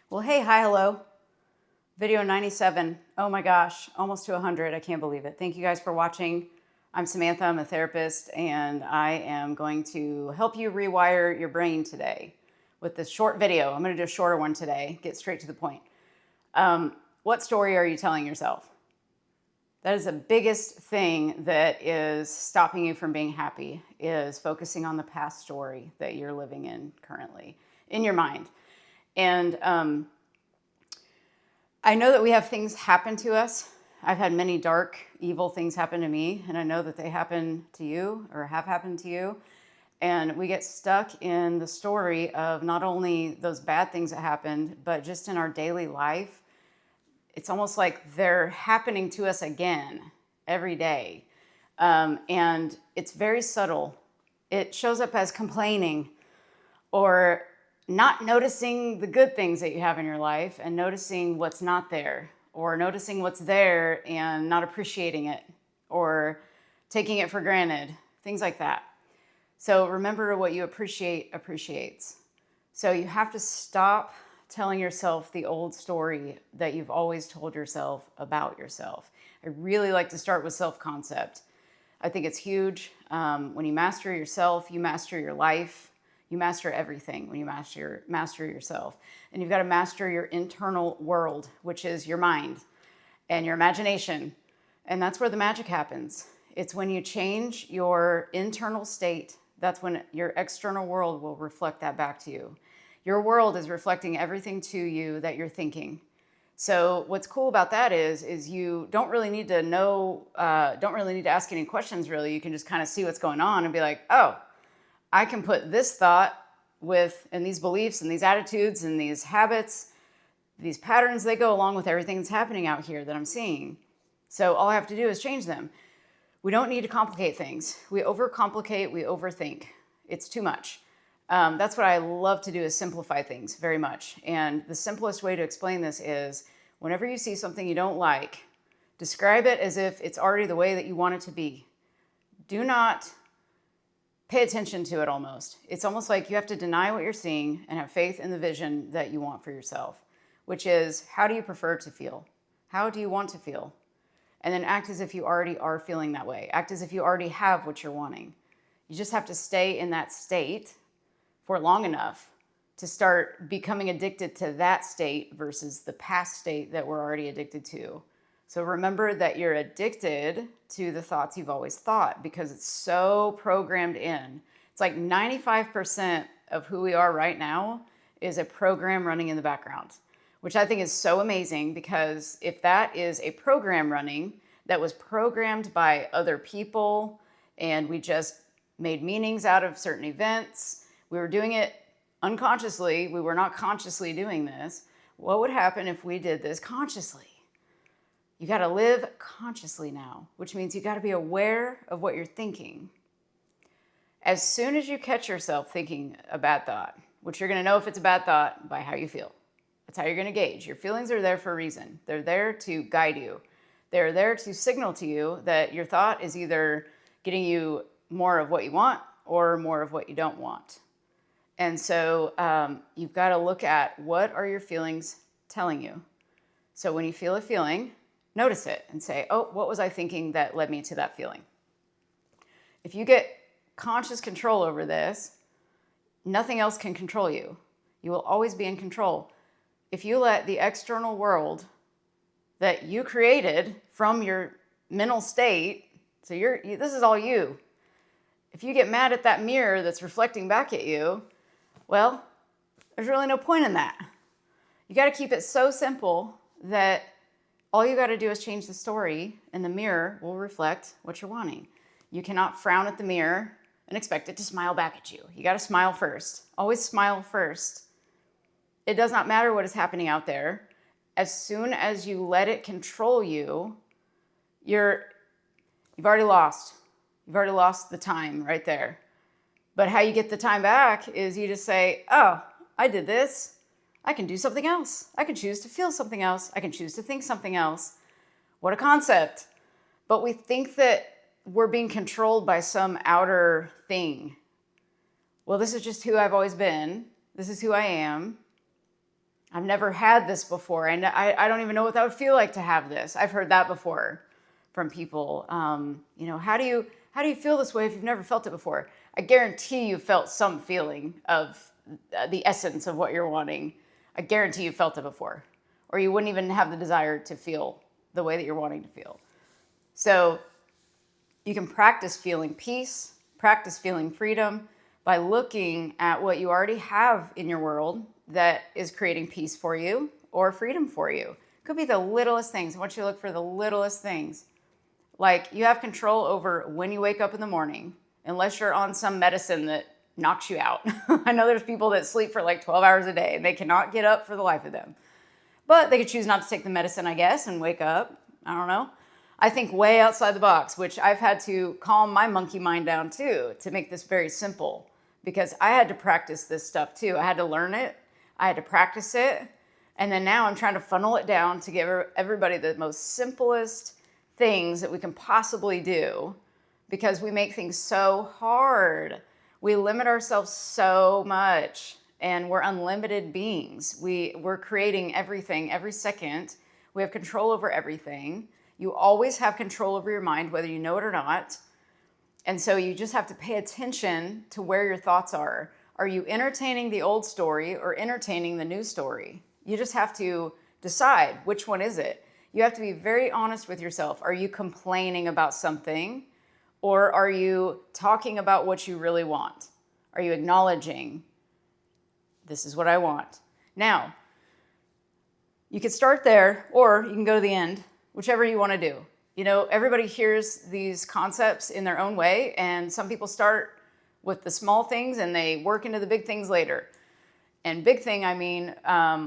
Well, hey, hi, hello. Video 97. Oh my gosh, almost to 100. I can't believe it. Thank you guys for watching. I'm Samantha, I'm a therapist, and I am going to help you rewire your brain today with this short video. I'm going to do a shorter one today, get straight to the point. What story are you telling yourself? That is the biggest thing that is stopping you from being happy, is focusing on the past story that you're living in currently in your mind. And I know that we have things happen to us. I've had many dark, evil things happen to me, and I know that they happen to you or have happened to you. And we get stuck in the story of not only those bad things that happened, but just in our daily life. It's almost like they're happening to us again every day. And it's very subtle. It shows up as complaining or not noticing the good things that you have in your life and noticing what's not there, or noticing what's there and not appreciating it, or taking it for granted, things like that. So remember, what you appreciate appreciates. So you have to stop telling yourself the old story that you've always told yourself about yourself. I really like to start with self-concept. I think it's huge. When you master yourself, you master your life. You master everything when you master yourself. And you've got to master your internal world, which is your mind and your imagination. And that's where the magic happens. It's when you change your internal state, that's when your external world will reflect that back to you. Your world is reflecting everything to you that you're thinking. So what's cool about that is you don't really need to know, don't really need to ask any questions, really. You can just kind of see what's going on and be like, oh, I can put this thought and these beliefs and these attitudes and these habits, these patterns, they go along with everything that's happening out here that I'm seeing. So all I have to do is change them. We don't need to complicate things. We overcomplicate, we overthink. It's too much. That's what I love to do, is simplify things very much. And the simplest way to explain this is, whenever you see something you don't like, describe it as if it's already the way that you want it to be. Do not pay attention to it almost. It's almost like you have to deny what you're seeing and have faith in the vision that you want for yourself, which is, how do you prefer to feel? How do you want to feel? And then act as if you already are feeling that way. Act as if you already have what you're wanting. You just have to stay in that state for long enough to start becoming addicted to that state versus the past state that we're already addicted to. So remember that you're addicted to the thoughts you've always thought, because it's so programmed in. It's like 95% of who we are right now is a program running in the background, which I think is so amazing, because if that is a program running that was programmed by other people and we just made meanings out of certain events, we were doing it unconsciously, we were not consciously doing this, what would happen if we did this consciously? You got to live consciously now, which means you got to be aware of what you're thinking. As soon as you catch yourself thinking a bad thought, which you're going to know if it's a bad thought by how you feel. That's how you're going to gauge. Your feelings are there for a reason. They're there to guide you. They're there to signal to you that your thought is either getting you more of what you want or more of what you don't want. And so you've got to look at, what are your feelings telling you? So when you feel a feeling, notice it and say, oh, what was I thinking that led me to that feeling? If you get conscious control over this, nothing else can control you. You will always be in control. If you let the external world that you created from your mental state, so this is all you. If you get mad at that mirror that's reflecting back at you, well, there's really no point in that. You got to keep it so simple that all you got to do is change the story, and the mirror will reflect what you're wanting. You cannot frown at the mirror and expect it to smile back at you. You got to smile first. Always smile first. It does not matter what is happening out there. As soon as you let it control you, you've already lost. You've already lost the time right there. But how you get the time back is you just say, oh, I did this. I can do something else. I can choose to feel something else. I can choose to think something else. What a concept. But we think that we're being controlled by some outer thing. Well, this is just who I've always been. This is who I am. I've never had this before. I don't even know what that would feel like to have this. I've heard that before from people. How do you feel this way if you've never felt it before? I guarantee you felt some feeling of the essence of what you're wanting. I guarantee you felt it before, or you wouldn't even have the desire to feel the way that you're wanting to feel. So you can practice feeling peace, practice feeling freedom by looking at what you already have in your world that is creating peace for you or freedom for you. It could be the littlest things. I want you to look for the littlest things. Like, you have control over when you wake up in the morning, unless you're on some medicine that knocks you out. I know there's people that sleep for like 12 hours a day and they cannot get up for the life of them. But they could choose not to take the medicine, I guess, and wake up. I don't know. I think way outside the box, which I've had to calm my monkey mind down too, to make this very simple, because I had to practice this stuff too. I had to learn it. I had to practice it. And then now I'm trying to funnel it down to give everybody the most simplest things that we can possibly do, because we make things so hard. We limit ourselves so much, and we're unlimited beings. We're creating everything every second. We have control over everything. You always have control over your mind, whether you know it or not. And so you just have to pay attention to where your thoughts are. Are you entertaining the old story or entertaining the new story? You just have to decide which one is it. You have to be very honest with yourself. Are you complaining about something, or are you talking about what you really want? Are you acknowledging, this is what I want? Now, you could start there, or you can go to the end, whichever you want to do. You know, everybody hears these concepts in their own way, and some people start with the small things and they work into the big things later. And big thing, I mean,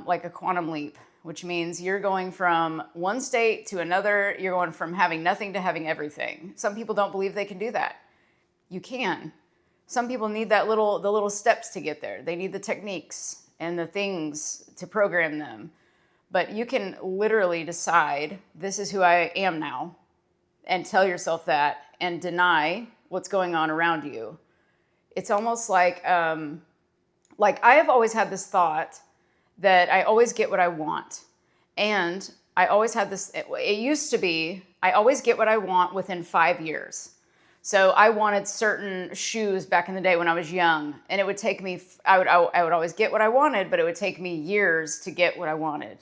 like a quantum leap, which means you're going from one state to another. You're going from having nothing to having everything. Some people don't believe they can do that. You can. Some people need the little steps to get there. They need the techniques and the things to program them. But you can literally decide, this is who I am now, and tell yourself that, and deny what's going on around you. It's almost like I have always had this thought that I always get what I want. And I always had this, it used to be, I always get what I want within 5 years. So I wanted certain shoes back in the day when I was young, and it would take me, I would always get what I wanted, but it would take me years to get what I wanted.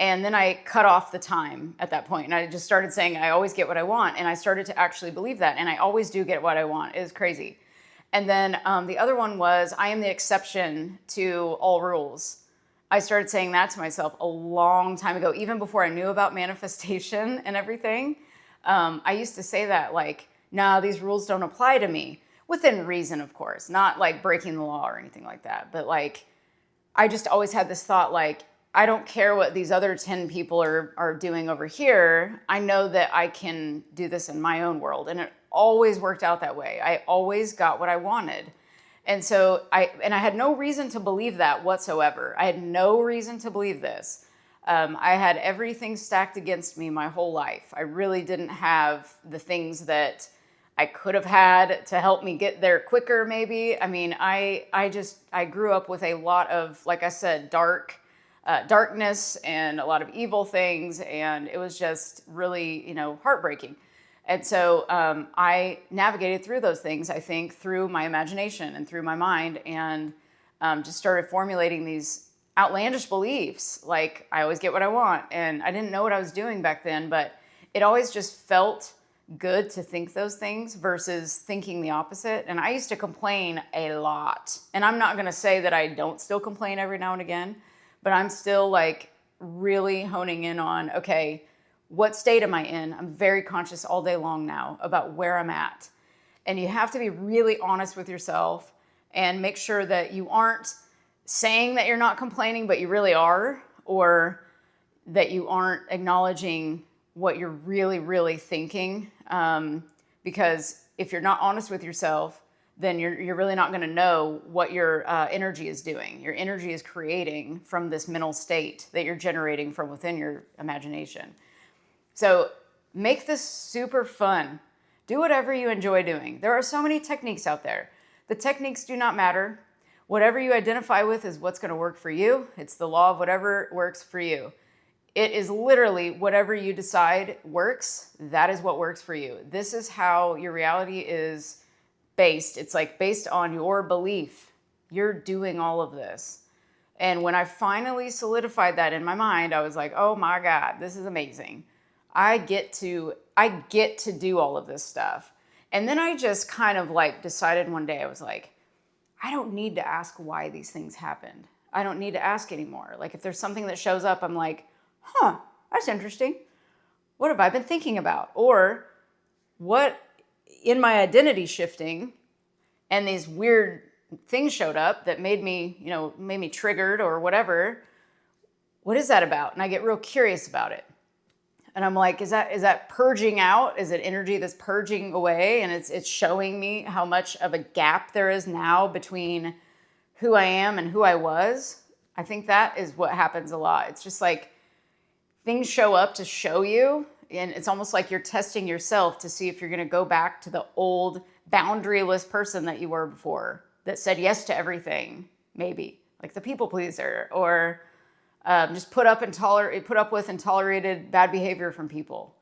And then I cut off the time at that point, and I just started saying, I always get what I want, and I started to actually believe that, and I always do get what I want. It was crazy. And then the other one was, I am the exception to all rules. I started saying that to myself a long time ago, even before I knew about manifestation and everything. I used to say that, like, no, these rules don't apply to me. Within reason, of course, not like breaking the law or anything like that. But like, I just always had this thought, like, I don't care what these other 10 people are doing over here. I know that I can do this in my own world. And it always worked out that way. I always got what I wanted. And so I had no reason to believe that whatsoever. I had no reason to believe this. I had everything stacked against me my whole life. I really didn't have the things that I could have had to help me get there quicker, maybe. I mean, I grew up with a lot of, like I said, darkness and a lot of evil things, and it was just really, heartbreaking. And so I navigated through those things, I think, through my imagination and through my mind, and just started formulating these outlandish beliefs, like I always get what I want. And I didn't know what I was doing back then, but it always just felt good to think those things versus thinking the opposite. And I used to complain a lot. And I'm not going to say that I don't still complain every now and again, but I'm still like really honing in on, okay, what state am I in? I'm very conscious all day long now about where I'm at. And you have to be really honest with yourself and make sure that you aren't saying that you're not complaining, but you really are, or that you aren't acknowledging what you're really, really thinking. Because if you're not honest with yourself, then you're really not going to know what your energy is doing. Your energy is creating from this mental state that you're generating from within your imagination. So make this super fun. Do whatever you enjoy doing. There are so many techniques out there. The techniques do not matter. Whatever you identify with is what's going to work for you. It's the law of whatever works for you. It is literally whatever you decide works, that is what works for you. This is how your reality is based. It's like based on your belief. You're doing all of this. And when I finally solidified that in my mind, I was like, oh my God, this is amazing. I get to do all of this stuff. And then I just kind of like decided one day, I was like, I don't need to ask why these things happened. I don't need to ask anymore. Like if there's something that shows up, I'm like, that's interesting. What have I been thinking about? Or what in my identity shifting and these weird things showed up that made me triggered or whatever. What is that about? And I get real curious about it. And I'm like, is that purging out? Is it energy that's purging away? And it's showing me how much of a gap there is now between who I am and who I was. I think that is what happens a lot. It's just like things show up to show you. And it's almost like you're testing yourself to see if you're going to go back to the old boundaryless person that you were before that said yes to everything, maybe like the people pleaser, or just put up with and tolerated bad behavior from people.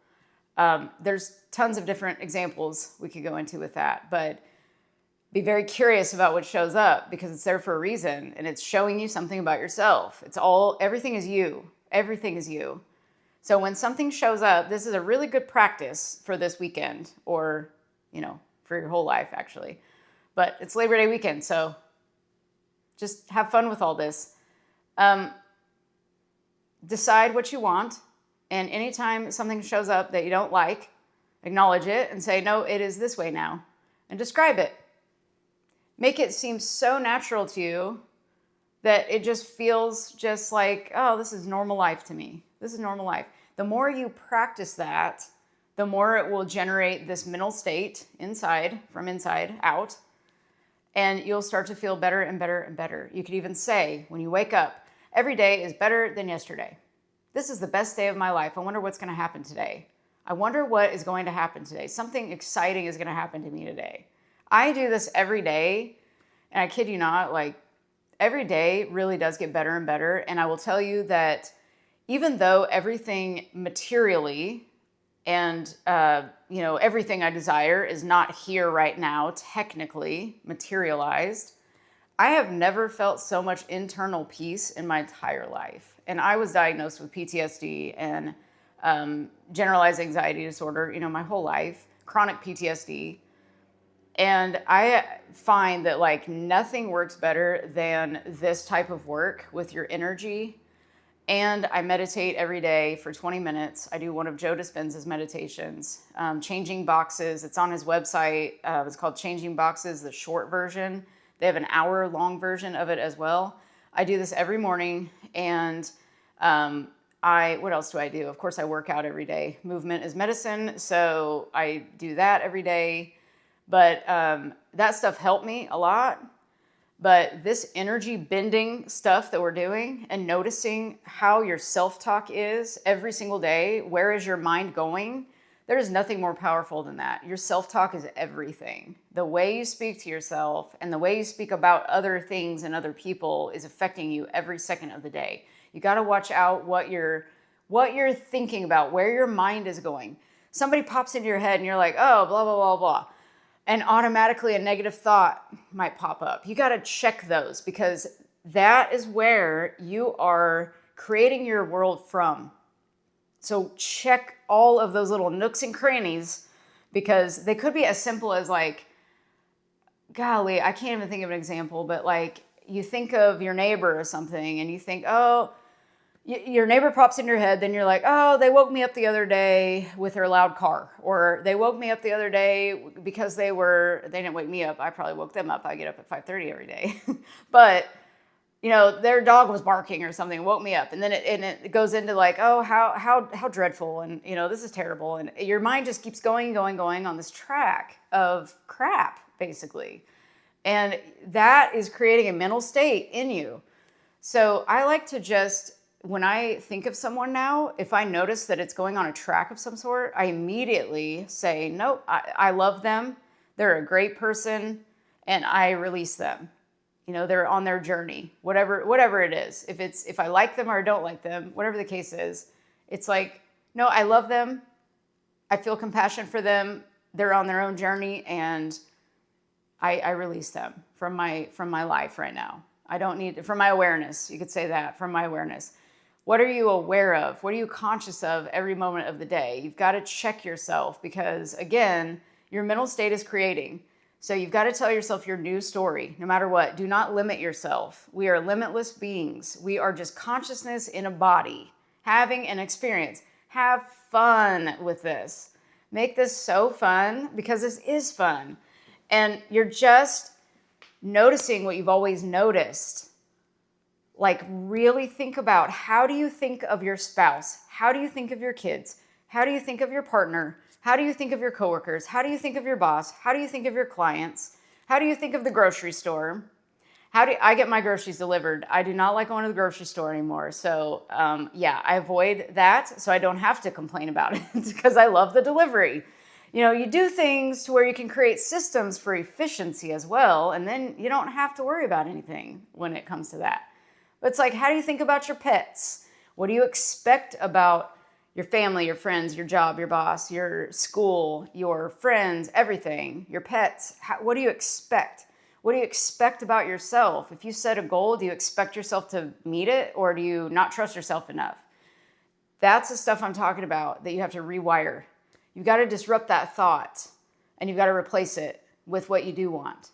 There's tons of different examples we could go into with that, but be very curious about what shows up because it's there for a reason and it's showing you something about yourself. Everything is you. Everything is you. So when something shows up, this is a really good practice for this weekend or, for your whole life actually. But it's Labor Day weekend, so just have fun with all this. Decide what you want, and anytime something shows up that you don't like, acknowledge it and say, no, it is this way now, and describe it. Make it seem so natural to you that it just feels just like, oh, this is normal life to me. This is normal life. The more you practice that, the more it will generate this mental state from inside out, and you'll start to feel better and better and better. You could even say, when you wake up, every day is better than yesterday. This is the best day of my life. I wonder what's going to happen today. I wonder what is going to happen today. Something exciting is going to happen to me today. I do this every day, and I kid you not, like every day really does get better and better. And I will tell you that even though everything materially and everything I desire is not here right now, technically materialized, I have never felt so much internal peace in my entire life. And I was diagnosed with PTSD and generalized anxiety disorder, my whole life, chronic PTSD. And I find that like nothing works better than this type of work with your energy. And I meditate every day for 20 minutes. I do one of Joe Dispenza's meditations, Changing Boxes. It's on his website. It's called Changing Boxes, the short version. They have an hour-long version of it as well. I do this every morning, and what else do I do? Of course, I work out every day. Movement is medicine, so I do that every day. But that stuff helped me a lot. But this energy bending stuff that we're doing and noticing how your self-talk is every single day, where is your mind going? There is nothing more powerful than that. Your self-talk is everything. The way you speak to yourself and the way you speak about other things and other people is affecting you every second of the day. You got to watch out what you're thinking about, where your mind is going. Somebody pops into your head and you're like, oh, blah, blah, blah, blah. And automatically a negative thought might pop up. You got to check those because that is where you are creating your world from. So check all of those little nooks and crannies because they could be as simple as like, golly, I can't even think of an example, but like you think of your neighbor or something and you think, oh, your neighbor pops in your head, then you're like, oh, they woke me up the other day with their loud car. Or they woke me up the other day because they didn't wake me up. I probably woke them up. I get up at 5:30 every day. But, their dog was barking or something, woke me up. And then it goes into like, oh, how dreadful. And, this is terrible. And your mind just keeps going on this track of crap, basically. And that is creating a mental state in you. So I like to just, when I think of someone now, if I notice that it's going on a track of some sort, I immediately say, nope, I love them. They're a great person, and I release them. they're on their journey, whatever it is. If I like them or don't like them, whatever the case is, it's like, no, I love them. I feel compassion for them. They're on their own journey, and I release them from my life right now. I don't need, from my awareness, you could say that, from my awareness. What are you aware of? What are you conscious of every moment of the day? You've got to check yourself because, again, your mental state is creating. So you've got to tell yourself your new story, no matter what. Do not limit yourself. We are limitless beings. We are just consciousness in a body, having an experience. Have fun with this. Make this so fun because this is fun. And you're just noticing what you've always noticed. Like, really think about, how do you think of your spouse? How do you think of your kids? How do you think of your partner? How do you think of your coworkers? How do you think of your boss? How do you think of your clients? How do you think of the grocery store? I get my groceries delivered? I do not like going to the grocery store anymore. So I avoid that so I don't have to complain about it because I love the delivery. You do things to where you can create systems for efficiency as well, and then you don't have to worry about anything when it comes to that. But it's like, how do you think about your pets? What do you expect about your family, your friends, your job, your boss, your school, your friends, everything, your pets? What do you expect? What do you expect about yourself? If you set a goal, do you expect yourself to meet it, or do you not trust yourself enough? That's the stuff I'm talking about that you have to rewire. You've got to disrupt that thought, and you've got to replace it with what you do want.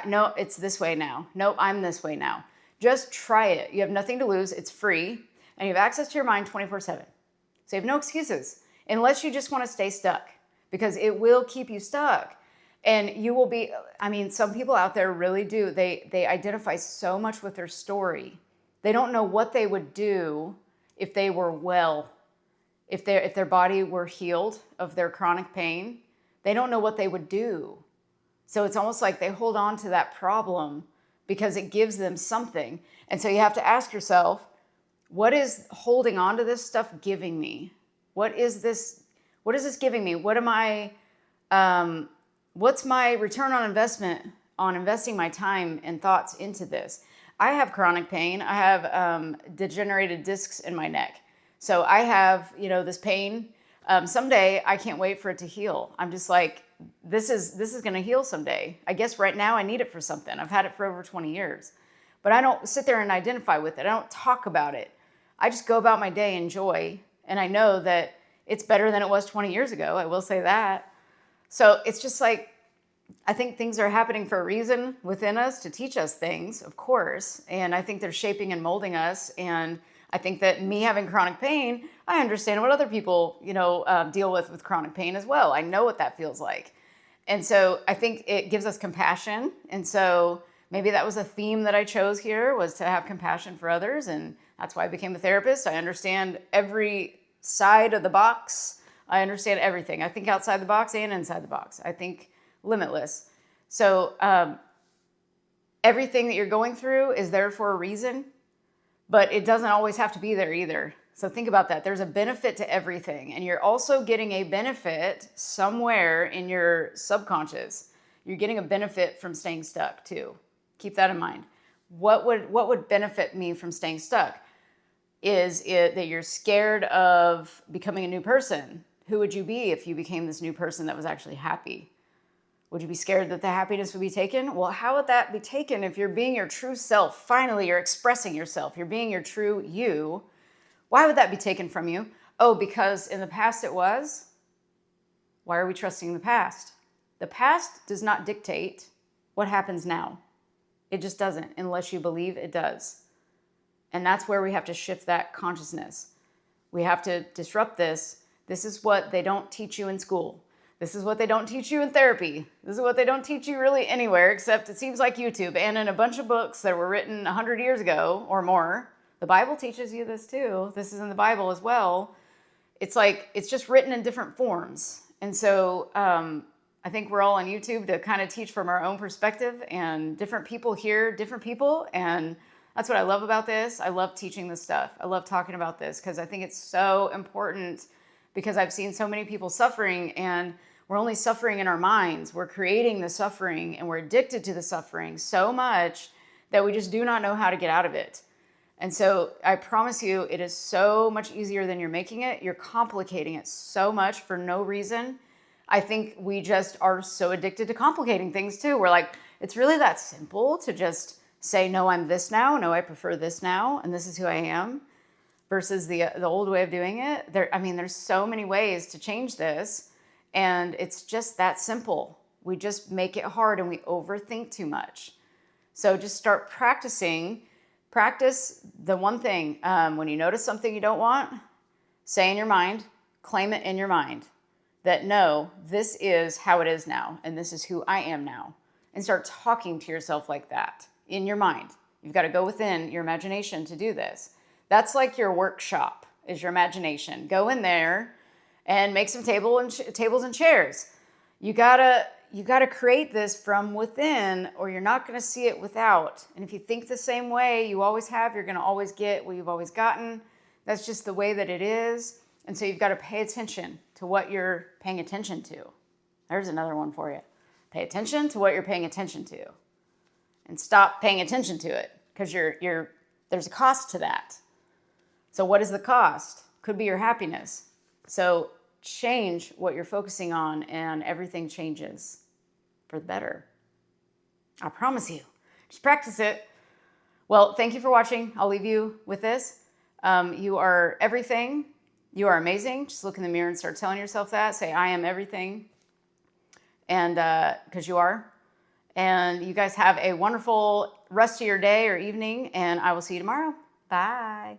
No, it's this way now. No, I'm this way now. Just try it. You have nothing to lose. It's free, and you have access to your mind 24/7. So you have no excuses unless you just want to stay stuck, because it will keep you stuck. And you will be, some people out there really do. They identify so much with their story. They don't know what they would do if they were well, if their body were healed of their chronic pain. They don't know what they would do. So it's almost like they hold on to that problem because it gives them something. And so you have to ask yourself, what is holding on to this stuff giving me? What is this giving me? What's my return on investment on investing my time and thoughts into this? I have chronic pain. I have degenerated discs in my neck. So I have, this pain. Someday I can't wait for it to heal. I'm just like, this is going to heal someday. I guess right now I need it for something. I've had it for over 20 years, but I don't sit there and identify with it. I don't talk about it. I just go about my day in joy. And I know that it's better than it was 20 years ago. I will say that. So it's just like, I think things are happening for a reason within us to teach us things, of course. And I think they're shaping and molding us. And I think that me having chronic pain, I understand what other people, deal with chronic pain as well. I know what that feels like. And so I think it gives us compassion. And so maybe that was a theme that I chose here, was to have compassion for others. And that's why I became a therapist. I understand every side of the box. I understand everything. I think outside the box and inside the box. I think limitless. So everything that you're going through is there for a reason. But it doesn't always have to be there either. So think about that. There's a benefit to everything. And you're also getting a benefit somewhere in your subconscious. You're getting a benefit from staying stuck too. Keep that in mind. What would benefit me from staying stuck? Is it that you're scared of becoming a new person? Who would you be if you became this new person that was actually happy? Would you be scared that the happiness would be taken? Well, how would that be taken if you're being your true self? Finally, you're expressing yourself. You're being your true you. Why would that be taken from you? Oh, because in the past it was? Why are we trusting the past? The past does not dictate what happens now. It just doesn't, unless you believe it does. And that's where we have to shift that consciousness. We have to disrupt this. This is what they don't teach you in school. This is what they don't teach you in therapy. This is what they don't teach you really anywhere, except it seems like YouTube and in a bunch of books that were written 100 years ago or more. The Bible teaches you this too. This is in the Bible as well. It's like, it's just written in different forms. And so I think we're all on YouTube to kind of teach from our own perspective, and different people hear different people. And that's what I love about this. I love teaching this stuff. I love talking about this because I think it's so important, because I've seen so many people suffering, and we're only suffering in our minds. We're creating the suffering, and we're addicted to the suffering so much that we just do not know how to get out of it. And so I promise you, it is so much easier than you're making it. You're complicating it so much for no reason. I think we just are so addicted to complicating things too. We're like, it's really that simple to just say, no, I'm this now. No, I prefer this now. And this is who I am, versus the old way of doing it. There's so many ways to change this. And it's just that simple. We just make it hard and we overthink too much. So just start practicing. Practice the one thing. When you notice something you don't want, say in your mind, claim it in your mind that no, this is how it is now, and this is who I am now. And start talking to yourself like that in your mind. You've got to go within your imagination to do this. That's like your workshop, is your imagination. Go in there and make some tables and chairs. You gotta create this from within, or you're not gonna see it without. And if you think the same way you always have, you're gonna always get what you've always gotten. That's just the way that it is. And so you've got to pay attention to what you're paying attention to. There's another one for you. Pay attention to what you're paying attention to, and stop paying attention to it, because there's a cost to that. So what is the cost? Could be your happiness. So change what you're focusing on and everything changes for the better. I promise you. Just practice it. Well, thank you for watching. I'll leave you with this. You are everything. You are amazing. Just look in the mirror and start telling yourself that. Say, I am everything. And because you are. And you guys have a wonderful rest of your day or evening, and I will see you tomorrow. Bye.